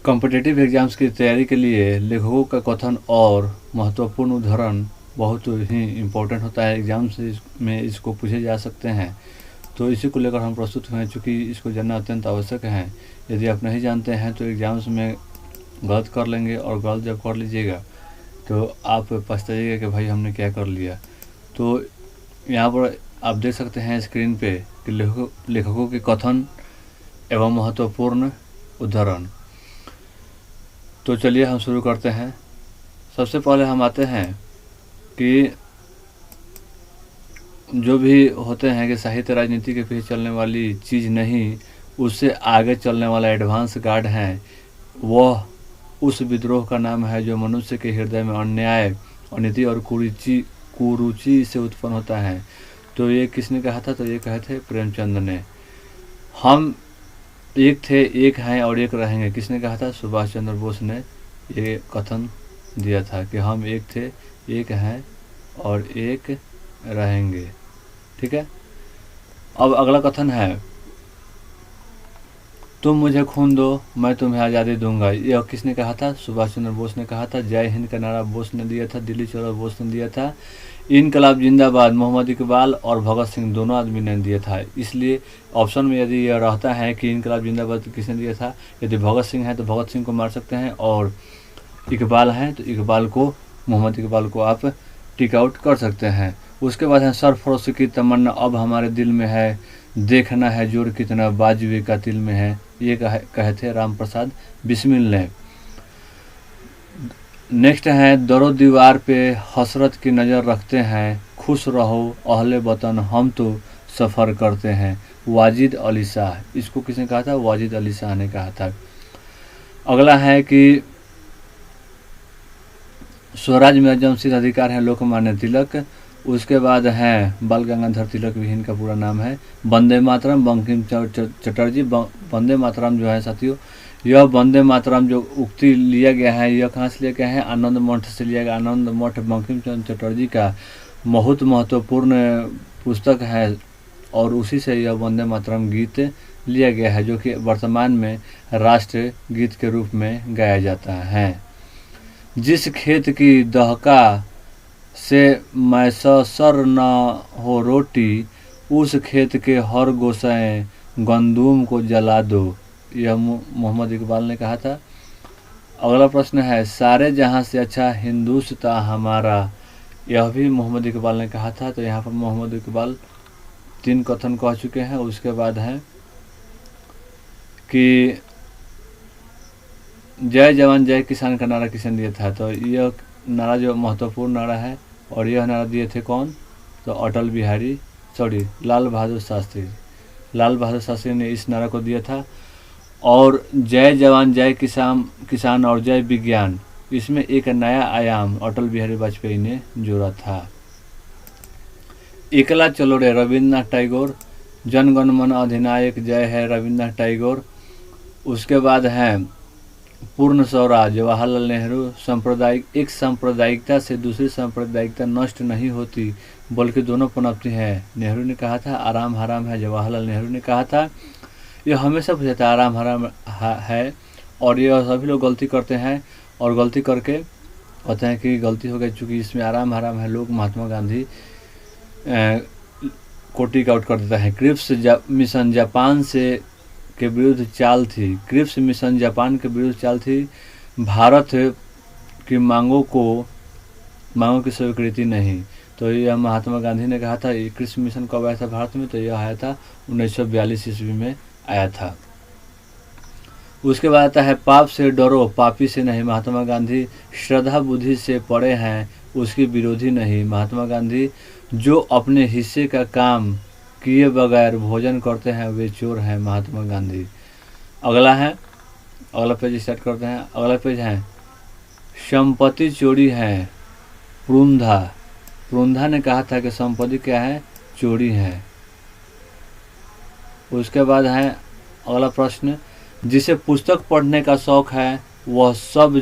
Competitive exams की तैयारी के लिए लेखकों का कथन और महत्वपूर्ण उदाहरण बहुत ही इम्पोर्टेंट होता है। एग्जाम्स में इसको पूछे जा सकते हैं, तो इसी को लेकर हम प्रस्तुत हुए हैं, चूँकि इसको जानना अत्यंत आवश्यक है। यदि आप नहीं जानते हैं तो एग्ज़ाम्स में गलत कर लेंगे, और गलत जब कर लीजिएगा तो आप पछताइएगा कि भाई हमने क्या कर लिया। तो यहाँ पर आप देख सकते हैं स्क्रीन पे कि लेखकों के कथन एवं महत्वपूर्ण उदाहरण। तो चलिए हम शुरू करते हैं। सबसे पहले हम आते हैं कि जो भी होते हैं कि साहित्य राजनीति के पीछे चलने वाली चीज़ नहीं, उससे आगे चलने वाला एडवांस गार्ड है। वह उस विद्रोह का नाम है जो मनुष्य के हृदय में अन्याय, अनीति और कुरुचि से उत्पन्न होता है। तो ये किसने कहा था? तो ये कहे थे प्रेमचंद ने। हम एक थे, एक हैं और एक रहेंगे, किसने कहा था? सुभाष चंद्र बोस ने ये कथन दिया था कि हम एक थे, एक हैं और एक रहेंगे। ठीक है। अब अगला कथन है, तुम मुझे खून दो, मैं तुम्हें आज़ादी दूंगा। यह किसने कहा था? सुभाष चंद्र बोस ने कहा था। जय हिंद का नारा बोस ने दिया था, दिल्ली चलो बोस ने दिया था। इनकलाब जिंदाबाद मोहम्मद इकबाल और भगत सिंह दोनों आदमी ने दिया था। इसलिए ऑप्शन में यदि यह रहता है कि इनकलाब जिंदाबाद किसने दिया था, यदि भगत सिंह है तो भगत सिंह को मार सकते हैं, और इकबाल हैं तो इकबाल को, मोहम्मद इकबाल को आप टिक आउट कर सकते हैं। उसके बाद है सरफरोशी की तमन्ना अब हमारे दिल में है, देखना है जोर कितना बाजुए का तिल में है। ये कहे थे राम प्रसाद बिस्मिल ने। नेक्स्ट है, दरो दीवार पे हसरत की नज़र रखते हैं, खुश रहो अहले वतन हम तो सफ़र करते हैं। वाजिद अली शाह। इसको किसने कहा था? वाजिद अली शाह ने कहा था। अगला है कि स्वराज में जमशीद अधिकार है लोकमान्य तिलक। उसके बाद है बाल गंगाधर तिलक भी इनका पूरा नाम है। वंदे मातरम बंकिम चटर्जी। वंदे मातरम जो है साथियों, यह वंदे मातरम जो उक्ति लिया गया है, यह कहाँ से लिया गया है? आनंद मठ से लिया गया। आनंद मठ बंकिम चंद्र चटर्जी का बहुत महत्वपूर्ण पुस्तक है, और उसी से यह वंदे मातरम गीत लिया गया है, जो कि वर्तमान में राष्ट्र गीत के रूप में गाया जाता है। जिस खेत की दहका से मैसर न हो रोटी, उस खेत के हर गोसाएं गंदूम को जला दो। यह मोहम्मद इकबाल ने कहा था। अगला प्रश्न है, सारे जहां से अच्छा हिंदुस्तान हमारा। यह भी मोहम्मद इकबाल ने कहा था। तो यहाँ पर मोहम्मद इकबाल 3 कथन कह चुके हैं। उसके बाद है कि जय जवान जय किसान का नारा किसने दिया था? तो यह नारा जो महत्वपूर्ण नारा है, और यह नारा दिए थे कौन? तो लाल बहादुर शास्त्री। लाल बहादुर शास्त्री ने इस नारा को दिया था। और जय जवान जय किसान और जय विज्ञान, इसमें एक नया आयाम अटल बिहारी वाजपेयी ने जोड़ा था। एकला चलो रे रविन्द्रनाथ टैगोर। जन गण मन अधिनायक जय है रविन्द्रनाथ टैगोर। उसके बाद है पूर्ण स्वराज जवाहरलाल नेहरू। एक सांप्रदायिकता से दूसरी सांप्रदायिकता नष्ट नहीं होती, बल्कि दोनों पनपती है, नेहरू ने कहा था। आराम हराम है, जवाहरलाल नेहरू ने कहा था। यह हमेशा पूछा था आराम हराम है, और यह सभी लोग गलती करते हैं, और गलती करके कहते हैं कि गलती हो गई, चूँकि इसमें आराम हराम है। लोग महात्मा गांधी को टिक आउट कर देता है। क्रिप्स मिशन जापान से के विरुद्ध चाल थी। क्रिप्स मिशन जापान के विरुद्ध चाल थी। भारत की मांगों की स्वीकृति नहीं। तो यह महात्मा गांधी ने कहा था। क्रिप्स मिशन कब आया था भारत में? तो यह आया था 1942 ईस्वी में आया था। उसके बाद आता है पाप से डरो पापी से नहीं। महात्मा गांधी श्रद्धा बुद्धि से पड़े हैं, उसकी विरोधी नहीं। महात्मा गांधी जो अपने हिस्से का काम किए बगैर भोजन करते हैं वे चोर हैं। महात्मा गांधी। अगला पेज स्टार्ट करते हैं। अगला पेज है संपत्ति चोरी है प्रुंधा ने कहा था कि संपत्ति क्या है? चोरी है। उसके बाद है अगला प्रश्न, जिसे पुस्तक पढ़ने का शौक है वह सब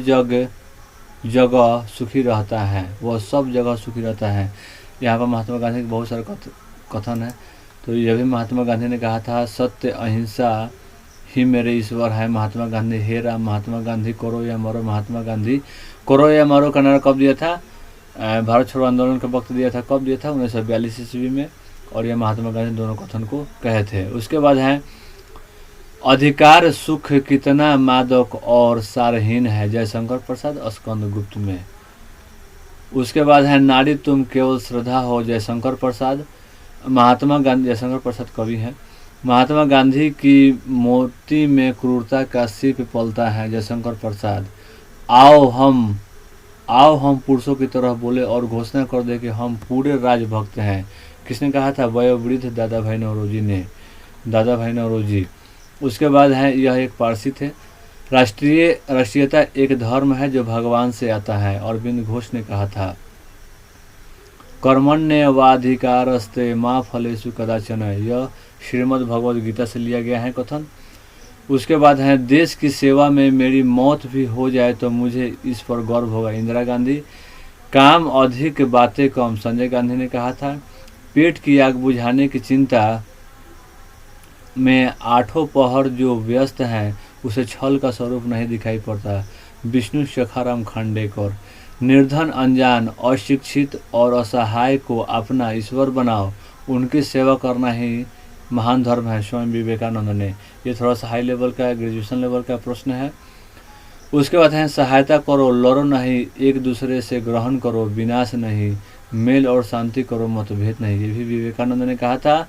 जगह सुखी रहता है। वह सब जगह सुखी रहता है। यहाँ पर महात्मा गांधी के बहुत सारे कथन है। तो यह भी महात्मा गांधी ने कहा था, सत्य अहिंसा ही मेरे ईश्वर हैं महात्मा गांधी। हे राम महात्मा गांधी, करो या मरो महात्मा गांधी। करो या मरो का नारा कब दिया था? भारत छोड़ो आंदोलन का वक्त दिया था। कब दिया था? 1942 ईस्वी में। और यह महात्मा गांधी दोनों कथन को कहे थे। उसके बाद है अधिकार सुख कितना मादक और सारहीन है, जयशंकर प्रसाद स्कंद गुप्त में। उसके बाद है नारी तुम केवल श्रद्धा हो, जयशंकर प्रसाद। महात्मा गांधी, जयशंकर प्रसाद कवि हैं। महात्मा गांधी की मोती में क्रूरता का सीप पलता है, जयशंकर प्रसाद। आओ हम पुरुषों की तरह बोले और घोषणा कर दे कि हम पूरे राजभक्त हैं। किसने कहा था? वयोवृद्ध दादा भाई नौरोजी ने, दादा भाई नौरोजी। उसके बाद है यह एक पारसी थे। राष्ट्रीयता एक धर्म है जो भगवान से आता है, अरविंद घोष ने कहा था। कर्मण्येवाधिकारस्ते मा फलेषु कदाचन, यह श्रीमद् भगवद गीता से लिया गया है कथन। उसके बाद है देश की सेवा में मेरी मौत भी हो जाए तो मुझे इस पर गर्व होगा, इंदिरा गांधी। काम अधिक बातें कम, संजय गांधी ने कहा था। पेट की आग बुझाने की चिंता में आठों पहर जो व्यस्त हैं उसे छल का स्वरूप नहीं दिखाई पड़ता, विष्णु शेखाराम खांडेकर। निर्धन, अनजान, अशिक्षित और असहाय को अपना ईश्वर बनाओ, उनकी सेवा करना ही महान धर्म है, स्वामी विवेकानंद ने। ये थोड़ा सा हाई लेवल का, ग्रेजुएशन लेवल का प्रश्न है। उसके बाद है सहायता करो, लड़ो नहीं, एक दूसरे से ग्रहण करो, विनाश नहीं, मेल और शांति करो, मतभेद नहीं। ये भी विवेकानंद ने कहा था।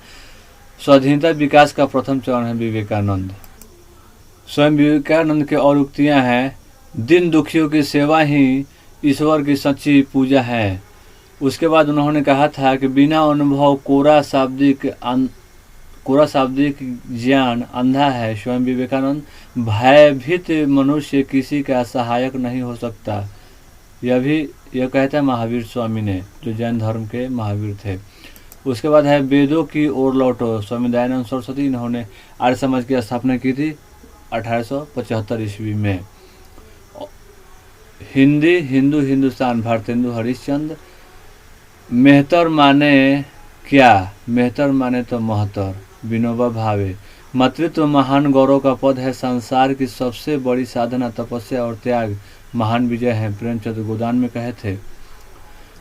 स्वाधीनता विकास का प्रथम चरण है विवेकानंद। स्वयं विवेकानंद के और उक्तियां हैं, दिन दुखियों की सेवा ही ईश्वर की सच्ची पूजा है। उसके बाद उन्होंने कहा था कि बिना अनुभव कोरा शाब्दिक ज्ञान अंधा है, स्वयं विवेकानंद। भयभीत मनुष्य किसी का सहायक नहीं हो सकता, यह कहता है महावीर स्वामी ने, जो जैन धर्म के महावीर थे। उसके बाद है वेदों की ओर लौटो, स्वामी दयानंद सरस्वती। इन्होंने आर्य समाज की स्थापना की थी 1875 ईस्वी में। हिंदी, हिंदू, हिंदुस्तान, भारतेंदु हरिश्चंद्र। मेहतर माने क्या? मेहतर माने तो महतर, विनोबा भावे। मातृत्व महान गौरव का पद है, संसार की सबसे बड़ी साधना तपस्या और त्याग महान विजय है, प्रेमचंद गोदान में कहे थे।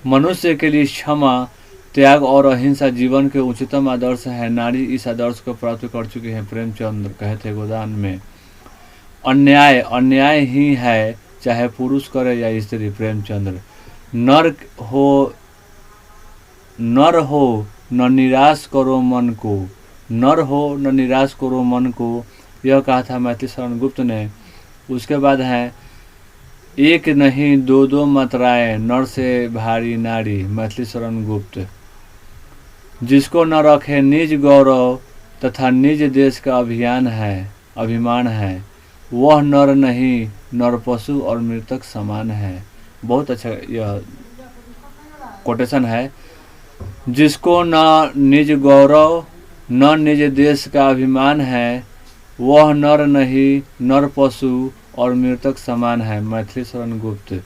मनुष्य के लिए क्षमा, त्याग और अहिंसा जीवन के उच्चतम आदर्श है, नारी इस आदर्श को प्राप्त कर चुकी है, प्रेमचंद कहे थे गोदान में। अन्याय ही है, चाहे पुरुष करे या स्त्री, प्रेमचंद्र। नर हो न निराश करो मन को, नर हो न निराश करो मन को, यह कहा था मैथिली शरण गुप्त ने। उसके बाद है एक नहीं दो दो मात्राएं, नर से भारी नारी, मैथिली शरण गुप्त। जिसको न रखे निज गौरव तथा निज देश का अभिमान है, वह नर नहीं, नर पशु और मृतक समान है। बहुत अच्छा यह कोटेशन है। जिसको न निज गौरव न निज देश का अभिमान है, वह नर नहीं, नर पशु और मृतक समान है, मैथिली शरण गुप्त।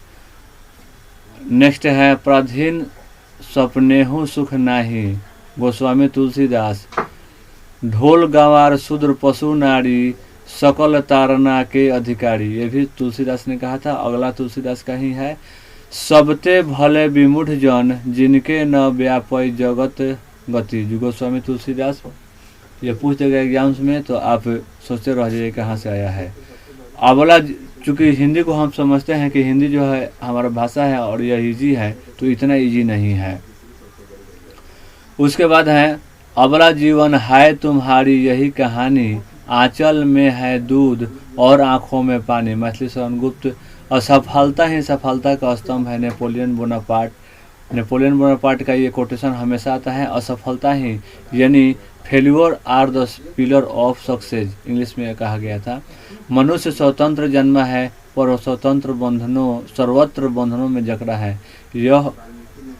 नेक्स्ट है प्राधीन सपनेहु सुख नाही, गोस्वामी तुलसीदास। ढोल गंवार शूद्र पशु नारी, सकल तारना के अधिकारी, ये भी तुलसीदास ने कहा था। अगला तुलसीदास का ही है। सबते भले विमुढ़ जन, जिनके न व्यापय जगत गति, गोस्वामी तुलसीदास। ये पूछ देगा एग्जाम्स में तो आप सोचते रह जाइए कहाँ से आया है। अगला, चूँकि हिंदी को हम समझते हैं कि हिंदी जो है हमारा भाषा है और यह ईजी है, तो इतना ईजी नहीं है। उसके बाद है अबला जीवन है तुम्हारी यही कहानी, आंचल में है दूध और आंखों में पानी, मैथिली शरण गुप्त। असफलता ही सफलता का स्तंभ है, नेपोलियन बोनापार्ट का ये कोटेशन हमेशा आता है। असफलता ही यानी failure are the pillar of success, English में कहा गया था। मनुष्य स्वतंत्र जन्मा है पर सर्वत्र बंधनों में जकड़ा है, यह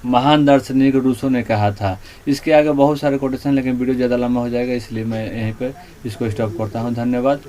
महान दार्शनिक रूसो ने कहा था। इसके आगे बहुत सारे कोटेशन, लेकिन वीडियो ज़्यादा लंबा हो जाएगा, इसलिए मैं यहीं पर इसको स्टॉप करता हूँ। धन्यवाद।